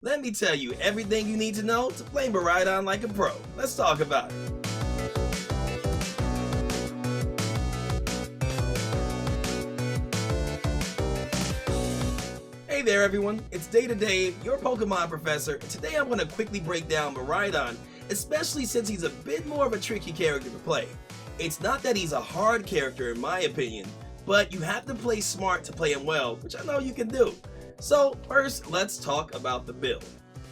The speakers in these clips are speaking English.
Let me tell you everything you need to know to play Miraidon like a pro. Let's talk about it. Hey there everyone, it's Day to Dave, your Pokemon professor, and today I'm going to quickly break down Miraidon, especially since he's a bit more of a tricky character to play. It's not that he's a hard character in my opinion, but you have to play smart to play him well, which I know you can do. So first, let's talk about the build.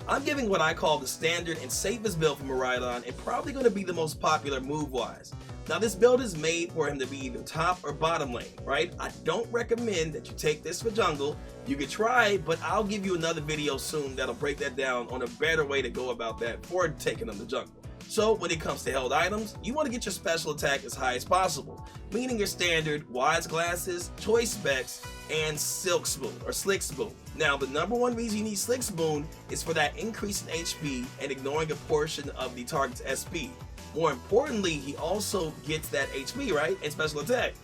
I'm giving what I call the standard and safest build for Miraidon and probably going to be the most popular move-wise. Now this build is made for him to be either top or bottom lane, right? I don't recommend that you take this for jungle. You could try, but I'll give you another video soon that'll break that down on a better way to go about that before taking him to jungle. So when it comes to held items, you want to get your special attack as high as possible, meaning your standard wise glasses, choice specs, and silk spoon or slick spoon. Now the number one reason you need slick spoon is for that increase in HP and ignoring a portion of the target's SP. More importantly, he also gets that HP, right, and special attack.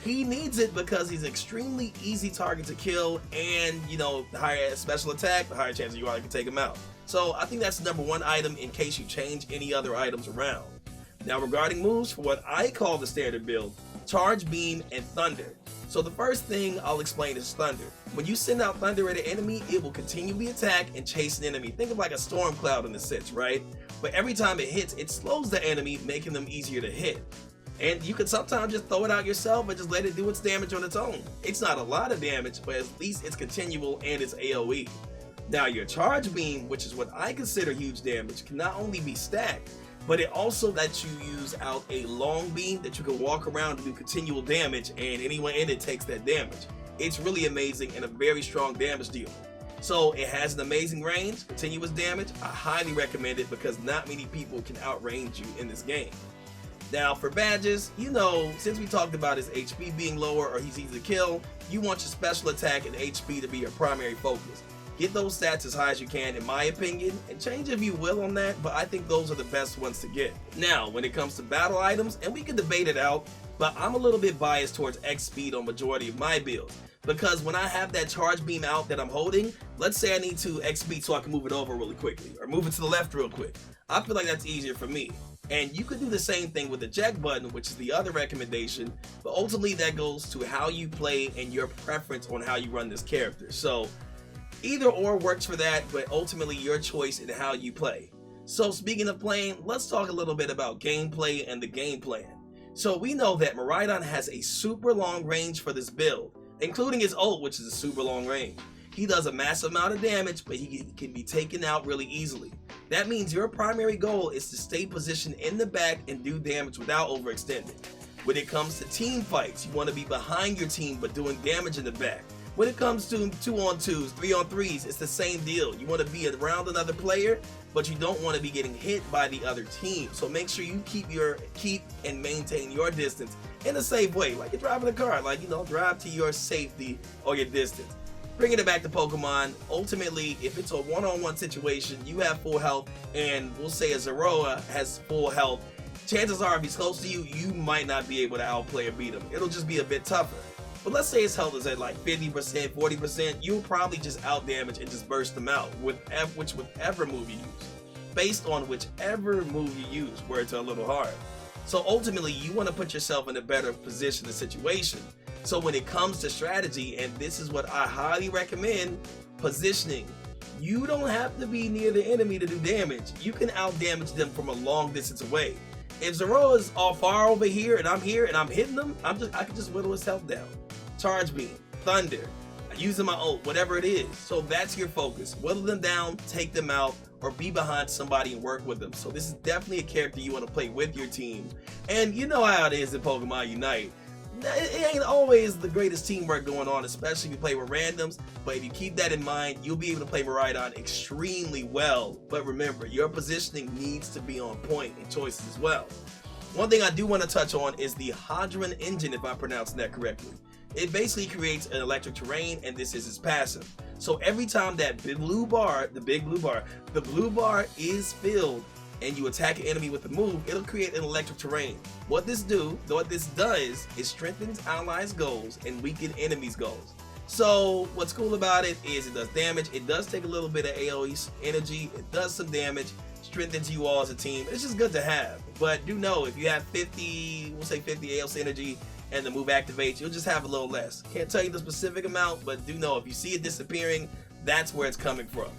He needs it because he's extremely easy target to kill, and the higher special attack, the higher chance you can take him out. So I think that's the number one item in case you change any other items around. Now regarding moves for what I call the standard build, Charge Beam and Thunder. So the first thing I'll explain is Thunder. When you send out Thunder at an enemy, it will continually attack and chase an enemy. Think of like a storm cloud in a sense, right? But every time it hits, it slows the enemy, making them easier to hit. And you can sometimes just throw it out yourself and just let it do its damage on its own. It's not a lot of damage, but at least it's continual and it's AoE. Now your Charge Beam, which is what I consider huge damage, can not only be stacked, but it also lets you use out a long beam that you can walk around and do continual damage, and anyone in it takes that damage. It's really amazing and a very strong damage dealer. So it has an amazing range, continuous damage. I highly recommend it because not many people can outrange you in this game. Now for badges, since we talked about his HP being lower or he's easy to kill, you want your special attack and HP to be your primary focus. Get those stats as high as you can in my opinion, and change if you will on that, but I think those are the best ones to get. Now when it comes to battle items, and we can debate it out, but I'm a little bit biased towards X speed on majority of my builds. Because when I have that Charge Beam out that I'm holding, let's say I need to X speed so I can move it over really quickly, or move it to the left real quick. I feel like that's easier for me. And you could do the same thing with the eject button, which is the other recommendation, but ultimately that goes to how you play and your preference on how you run this character. So either or works for that, but ultimately your choice in how you play. So speaking of playing, let's talk a little bit about gameplay and the game plan. So we know that Miraidon has a super long range for this build, including his ult, which is a super long range. He does a massive amount of damage, but he can be taken out really easily. That means your primary goal is to stay positioned in the back and do damage without overextending. When it comes to team fights, you want to be behind your team but doing damage in the back. When it comes to 2-on-2s, 3-on-3s, it's the same deal. You want to be around another player, but you don't want to be getting hit by the other team. So make sure you keep and maintain your distance in a safe way, like you're driving a car, drive to your safety or your distance. Bringing it back to Pokemon, ultimately, if it's a one-on-one situation, you have full health, and we'll say a Zoroa has full health, chances are if he's close to you, you might not be able to outplay or beat him. It'll just be a bit tougher. But let's say his health is at like 50%, 40%, you'll probably just out-damage and just burst them out with whichever move you use. Based on whichever move you use, words are a little hard. So ultimately, you want to put yourself in a better position and situation. So when it comes to strategy, and this is what I highly recommend, positioning. You don't have to be near the enemy to do damage. You can out-damage them from a long distance away. If Zoroa is all far over here and I'm hitting them, I can just whittle his health down. Charge Beam, Thunder, using my ult, whatever it is. So that's your focus. Whittle them down, take them out, or be behind somebody and work with them. So this is definitely a character you want to play with your team. And you know how it is in Pokemon Unite. It ain't always the greatest teamwork going on, especially if you play with randoms, but if you keep that in mind, you'll be able to play Miraidon extremely well. But remember, your positioning needs to be on point in choices as well. One thing I do want to touch on is the Hadron engine, if I'm pronouncing that correctly. It basically creates an electric terrain, and this is its passive. So every time that the blue bar is filled, and you attack an enemy with a move, it'll create an electric terrain. What this does is strengthens allies' goals and weaken enemies' goals. So what's cool about it is it does damage. It does take a little bit of AoE energy. It does some damage, strengthens you all as a team. It's just good to have. But do know if you have 50, we'll say 50 AoE energy and the move activates, you'll just have a little less. Can't tell you the specific amount, but do know if you see it disappearing, that's where it's coming from.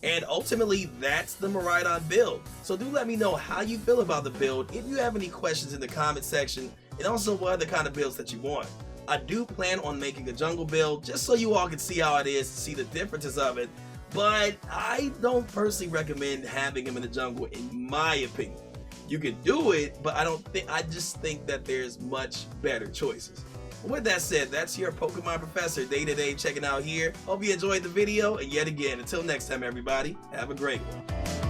And ultimately, that's the Miraidon build. So do let me know how you feel about the build, if you have any questions in the comment section, and also what other kind of builds that you want. I do plan on making a jungle build, just so you all can see how it is, see the differences of it, but I don't personally recommend having him in the jungle, in my opinion. You can do it, but I just think that there's much better choices. With that said, that's your Pokemon Professor day to day checking out here. Hope you enjoyed the video, and yet again, until next time everybody, have a great one.